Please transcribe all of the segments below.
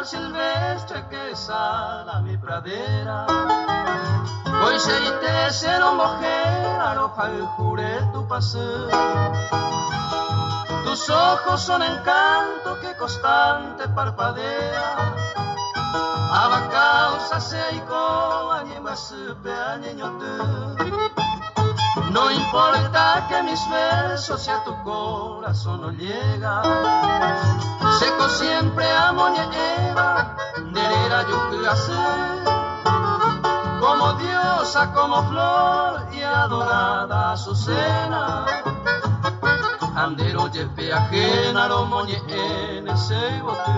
flor silvestre que sala mi pradera. Hoy se te cero mujer, aroja y juré tu paseo. Tus ojos son encanto que constante parpadea. Abacausa seiko, añema supe, añeñote. No importa que mis versos a tu corazón no llega. Seco siempre amo Eva, nerera yo que hacer. Como diosa, como flor y adorada Azucena. Andero lleve ajena, lo moñe en ese bote.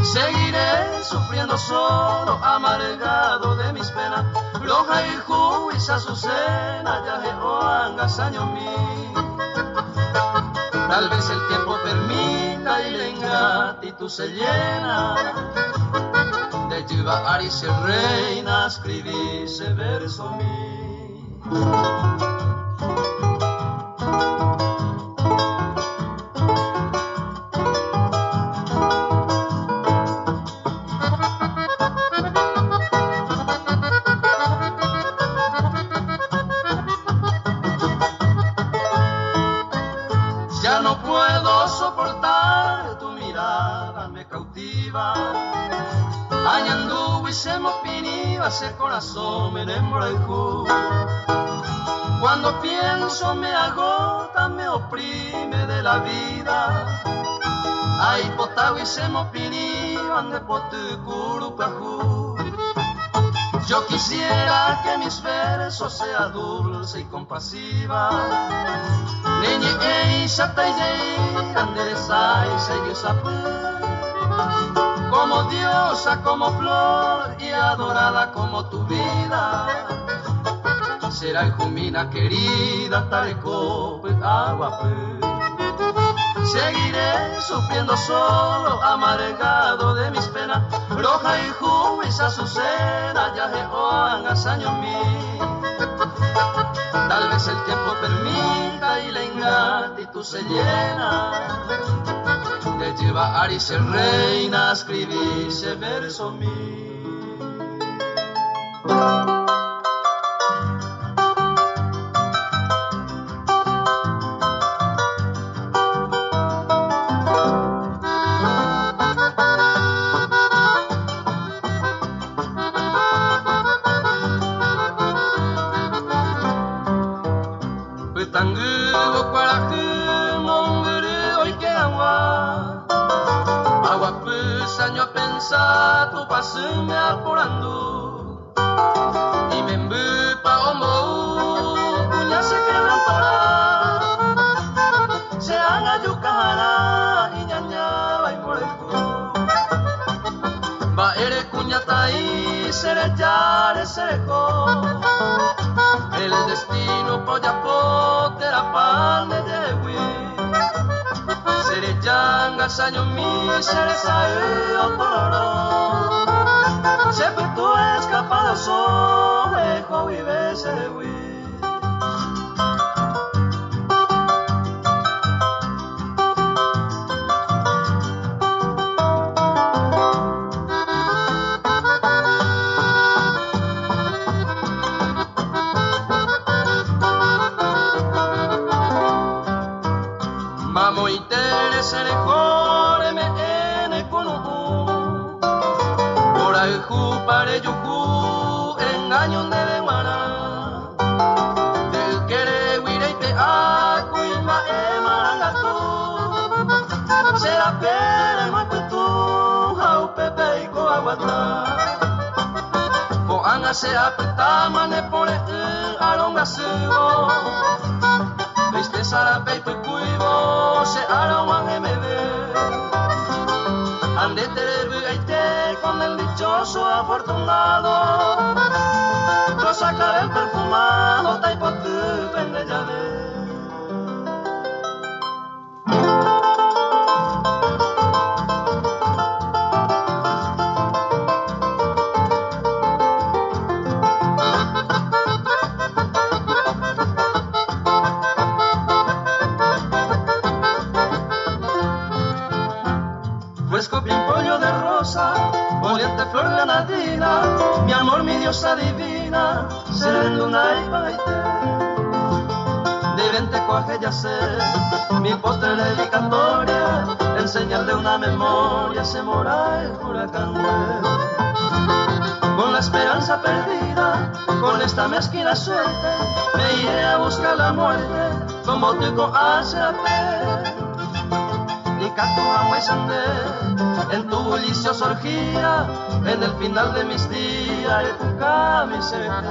Seguiré sufriendo solo, amargado de mis penas. Roja y juiz Azucena, ya jehoangas años mí. Tal vez el tiempo permita y la ingratitud se llena. De llevar y ser reina, escribí ese verso mí. Ya no puedo soportar, tu mirada me cautiva. Añandú y se me opiniva, ese corazón me enamora y jugo. Cuando pienso me agota, me oprime de la vida. Ay, potagua y se me opiniva, ande potu curupajú. Yo quisiera que mis versos sean dulce y compasiva. Neñe ei shatayei, anderesa y seguisapu. Como diosa, como flor y adorada como tu vida. Será jumina querida, tareco, aguapú. Seguiré sufriendo solo, amargado de mis penas. Roja y juiz Azucena, ya jehoangas años mí. Tal vez el tiempo permita y la ingratitud se llena. De llevar y ser reina, escribí ese verso mí. Tangugo cuarajú, monguru, hoy que agua. Agua pues año a pensar, tu paso me apurando. Y me embupa homo, cuña se quebran para. Se haga yucajara y ñaña va y por el cu. Va ere cuña taí, seré yare, seré jo. El destino polla potera palme de hui. Seré yanga saño mi, seré sae otororo. Siempre tú escapado solejo vive seré hui. Mamo y tere se le core me ene con un. Por ahí jupare yuku, engaño de demana. Del quere huire y te acu y ma emarangatu. Será pere ma putu, jau pepe y coaguata. Ko anga se apeta mane pone aronga sugo. Viste sarape y cuivo se arawan MB. Ande te con el dichoso afortunado. Lo sacaré el perfumado, taipotu pende llave. Pues copia pollo de rosa, oliente flor granadina, mi amor, mi diosa divina, serén luna y paite. De 20 coaje ya sé, mi postre dedicatoria, en señal de una memoria se mora el huracán. Con la esperanza perdida, con esta mezquina suerte, me iré a buscar la muerte, como tú con ACP. Y canto a en tu bulliciosa orgía, en el final de mis días, en tu camiseta.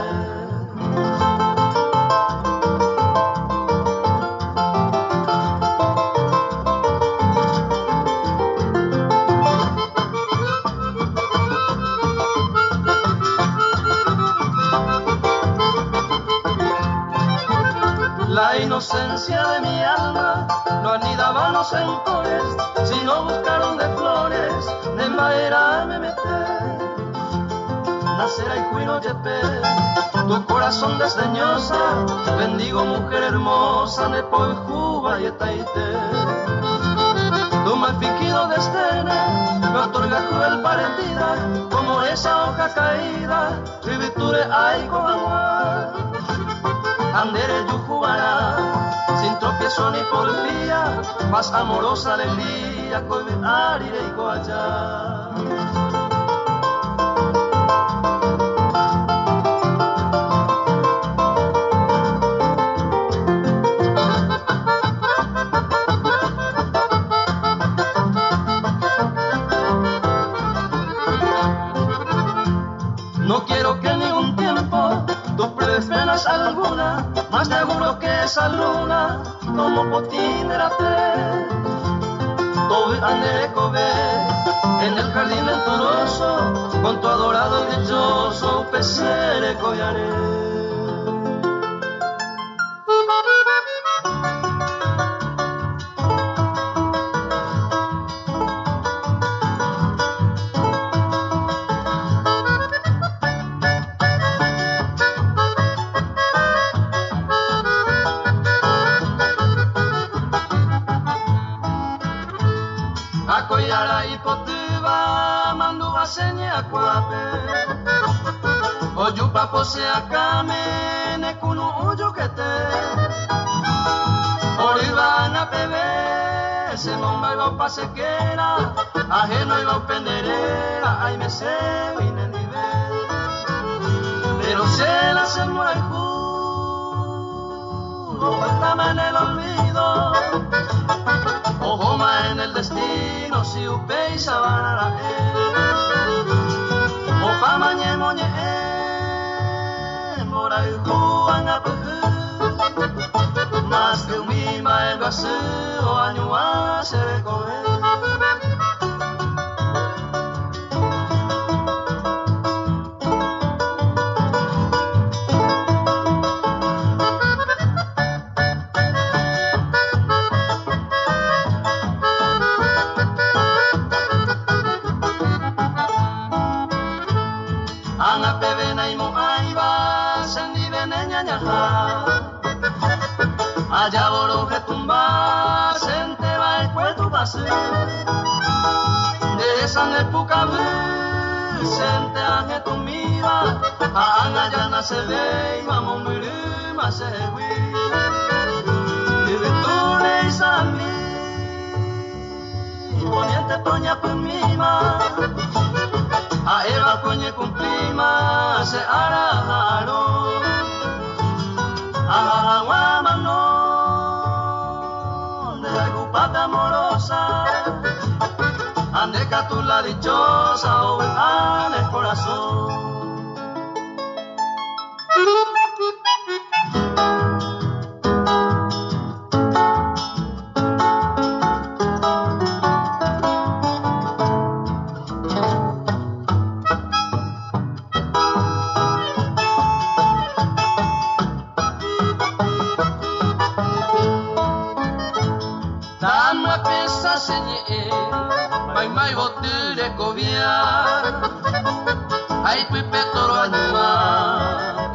La inocencia de mi alma no anidaba los rencores, sino buscaron de flores, de madera me meté. Nacerá y cuino yepe, tu corazón desdeñosa, bendigo mujer hermosa, nepo y juba y etaite. Tu mal fingido destene, me otorga cruel partida, como esa hoja caída, ribiture ay coagua. Andere yujubará, sin tropiezo ni porfía, más amorosa alegría, coibiar iré y coallá. No quiero que ni un tiempo tú pruebes penas alguna, más seguro que esa luna como potín de la fe. Tobe ande cobe en el jardín venturoso, con tu adorado y dichoso pecere collaré. Akoyara ipotuba manduba senye akwape Oyupa pose akame nekunu uyukete Oriba na pebe se momba iba pasequera ajeno iba penderera ay me se vine nivel pero se la se muerju estaba en el olvido Ojoma en el destino, si upei sabana o fama nye moñe mora y juan a más que un mima el gaseo año a se recoge. Ana pebena y moaiba sendi venenya ñaja allá boroje tumba sente va el cueto pase de esa época sente anje tu mira anga ya na se ve y vamos muy más se hui y de tu le sami poniente toña por mima a Eva coñe cumplima se arajaro a guamano de la grupata amorosa ande catula dichosa o en el corazón. Dama pesa señe, mai botere cobia, ay pui petoro anima,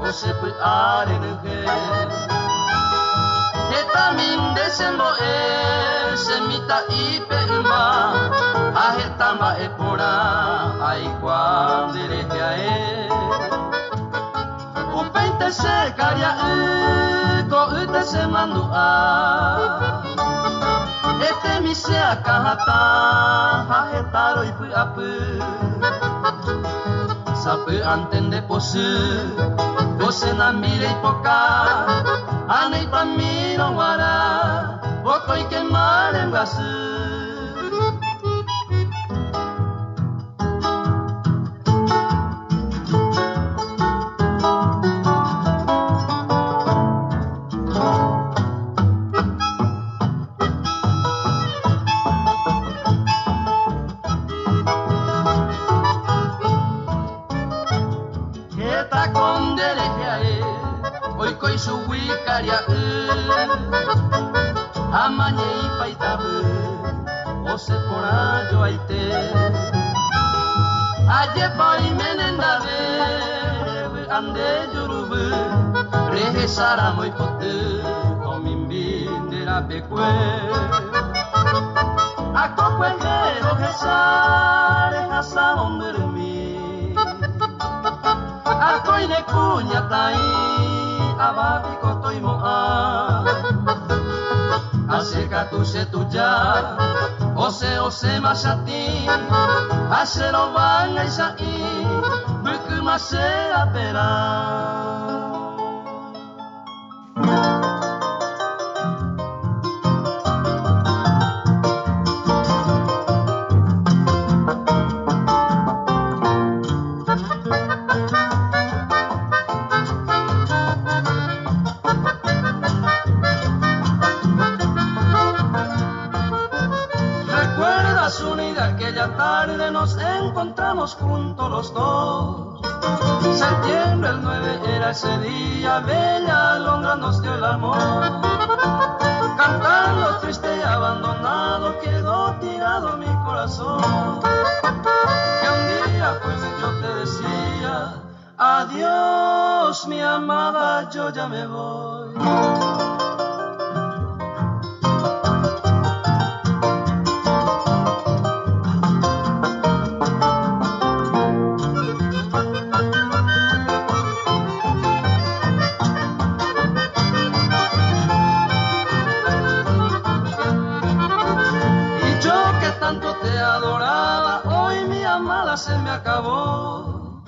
o se pui arenege. Eta min desembo semita ipe uma, ahetama epora. se karia ko ute se mandua ete mi se akahata hahetaro ipu apu sapu antende posu dose na mire poka anei pamiro wara oko ike mare ngasu Karia amanye ipaitabu ose pora yo aite aye pai menendave ande yurubu rehe sara moi pote omimbinde la bekwe akokwe hero hesare hasa omurumi akoine kunya tai ababi kotoi moa Aseka tu se tuya ose masati Asero banga isai buku masera pera tarde nos encontramos juntos los dos. Septiembre el 9 era ese día, bella alondra nos dio el amor. Cantando triste y abandonado quedó tirado mi corazón. Que un día pues yo te decía, adiós mi amada, yo ya me voy. Tanto te adoraba, hoy mi amada se me acabó.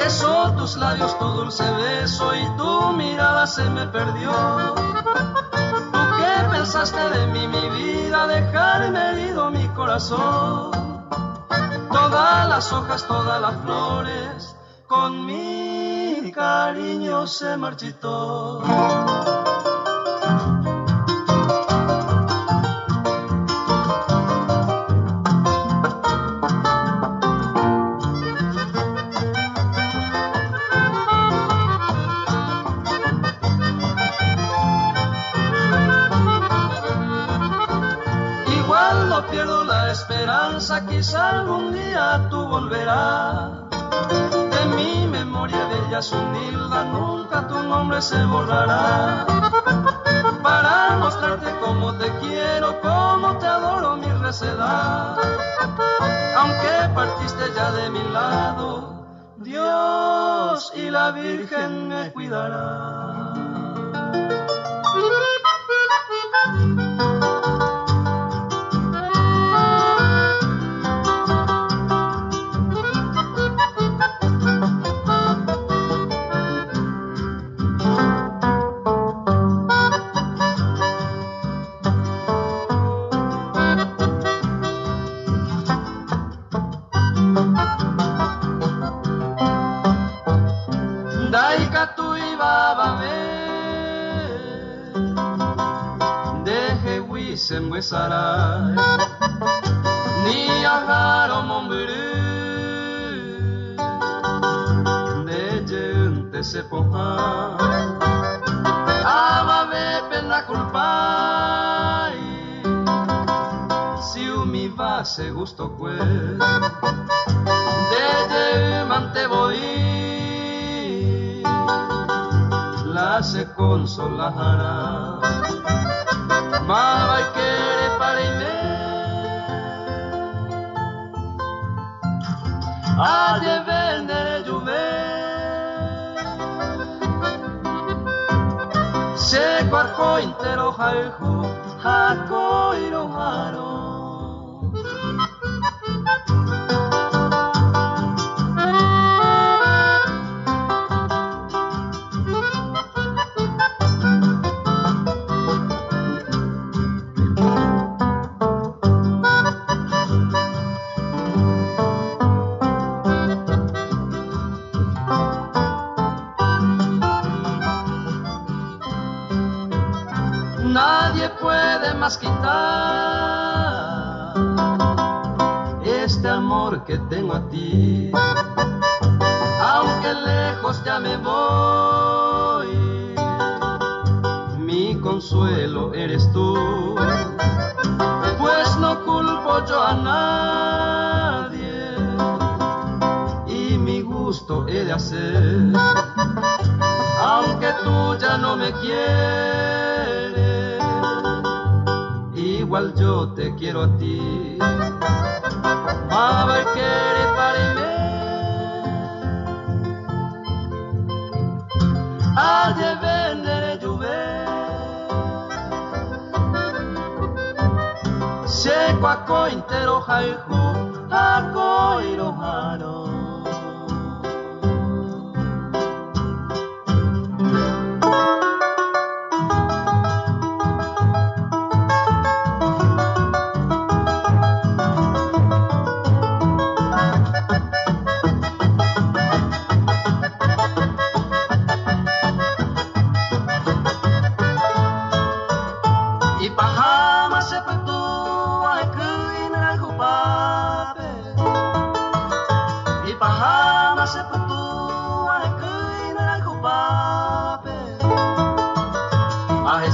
Eso, tus labios, tu dulce beso y tu mirada se me perdió. ¿Tú qué pensaste de mí, mi vida? Dejarme herido mi corazón. Todas las hojas, todas las flores, con mi cariño se marchitó. Pierdo la esperanza, quizá algún día tú volverás. De mi memoria bella Zunilda nunca tu nombre se borrará. Para mostrarte cómo te quiero, cómo te adoro mi recedad. Aunque partiste ya de mi lado, Dios y la Virgen me cuidarán. Se muesara ni agaro momburu de gente se poja ababe pena culpa si umi va se gusto pues de mante voy la se consolará ma vai querer para me a de vender juve intero haihu hako iroharo. Nadie puede más quitar este amor que tengo a ti. Aunque lejos ya me voy, mi consuelo eres tú. Pues no culpo yo a nadie y mi gusto he de hacer. Aunque tú ya no me quieres, igual yo te quiero a ti. Ma vai querer para me a de vendere juve se quaco intero haihu hako iroharo.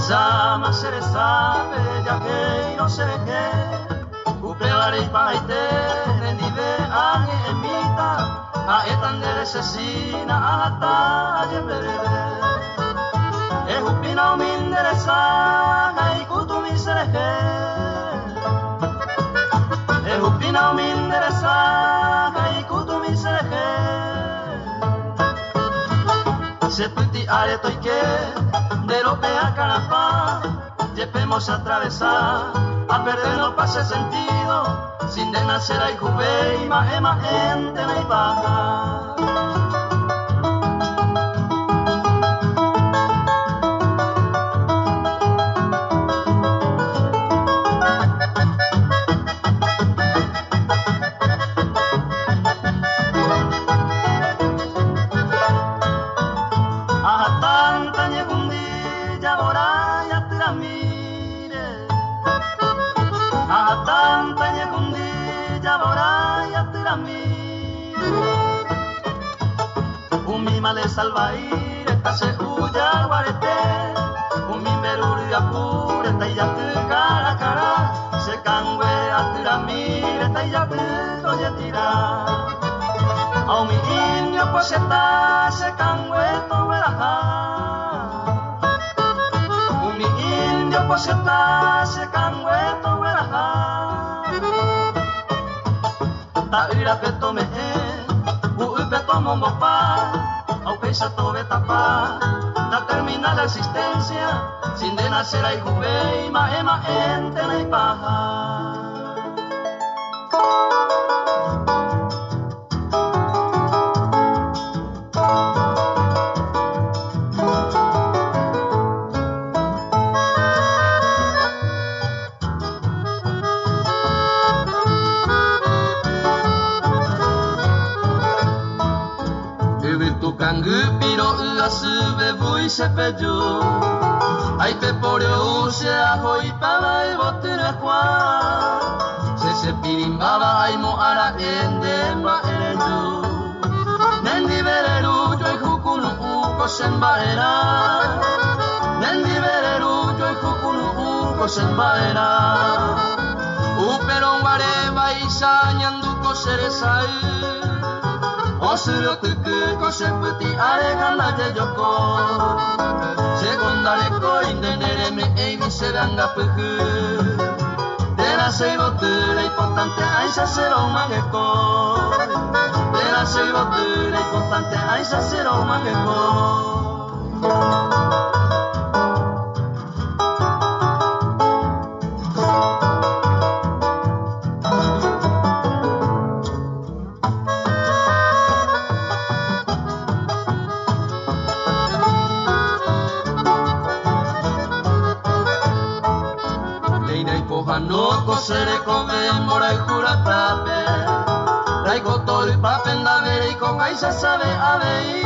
Sama seresa viajeiro sereke upelari paite rendive ange emita aetan de resesina ata yeberebe ehupina minderesa gai kutumi sereke ehupina minderesa gai kutumi sereke seputi aretoike de lo que a Carapá, llevemos a atravesar, a perder no pase sentido, sin de nacer hay juve y más gente no hay baja. Le salvaire esta se huya guarete un mimberuri apure esta ya tu cara cara se cangüe a tiramire esta ya tu oye tira a mi indio pues está se cangüe todo verajá mi indio pues está se cangüe todo verajá ta ira que tome que tomo mopa aunque esa tobe tapa la termina la existencia sin de nacer hay juve y más gente no hay paja. Piro sube vui se peyo ai pe poreo se ajo y para y botera kwa se pirimbaba ai mo ara ende ma ereju nendi bereru yo hukunu uko sembaera nendi bereru yo hukunu uko sembaera upero ngare baisa nyanduko seresai Osuro tuku koseputi aregana de yoko Segundare koindenere me eimi seranga puku Tera seiboture importante aisa sero mageko Tera seiboture importante aisa sero mageko Vanoko sereko mora jura prape Raiko tori papen da bereiko gaisa sabe abei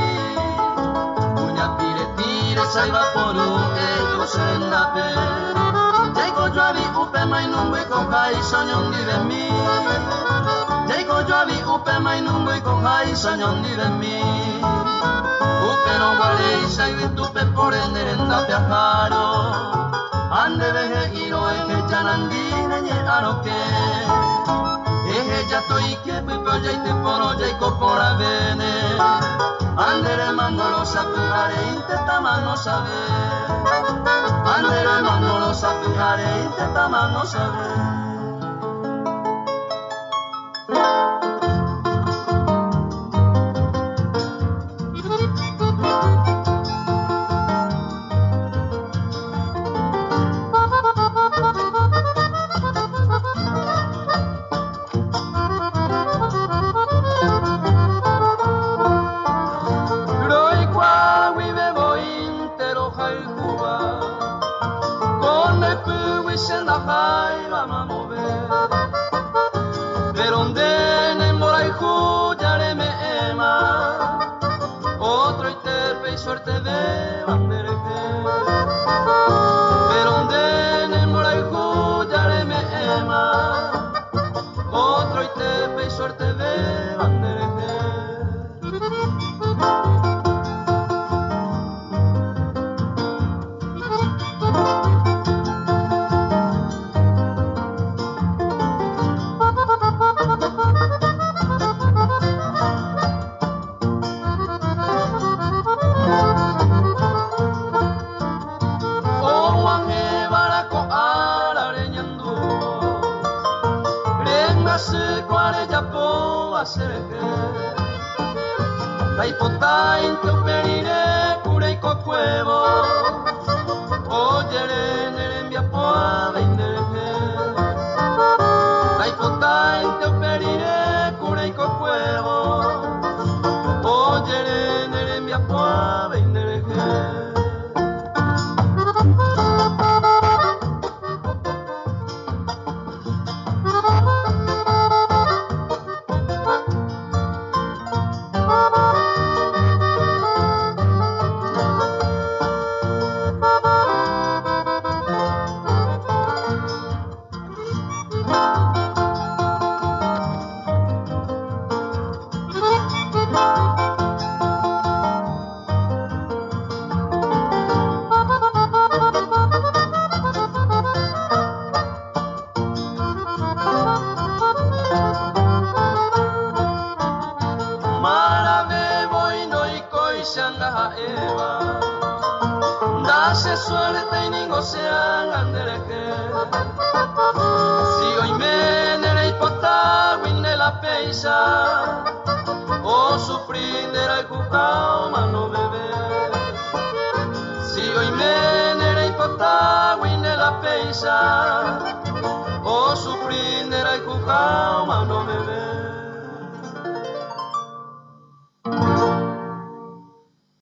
Puña tire tire saiba poru etu sendape Jaiko joabi upe mai nunguiko gaisa nyondi de mi Jaiko joabi upe mai nunguiko gaisa nyondi de mi Upe no guarei saibi tupe por enderenda piajaro Ande veje iro eje janandine nye aroke Eje jato ike pipo jaite poro jaiko pora bene Andere mandolo sapujare inte tamano sabe Andere mandolo sapujare inte tamano sabe Suerte de bandereje Pero ondene moraihu yare me ema Otro itepe y suerte de bandereje Taipotain te operire kureiko kuevo Oyere nerembia poa beindereje Taipotain te operire kureiko kuevo Oyere nerembia poa beindereje Dase suerte y ningo sean andereje Si hoy me nere hipota winne la peisa O sufrindera el cucao mano bebé Si hoy me nere hipota winne la peisa O sufrindera el cucao mano bebé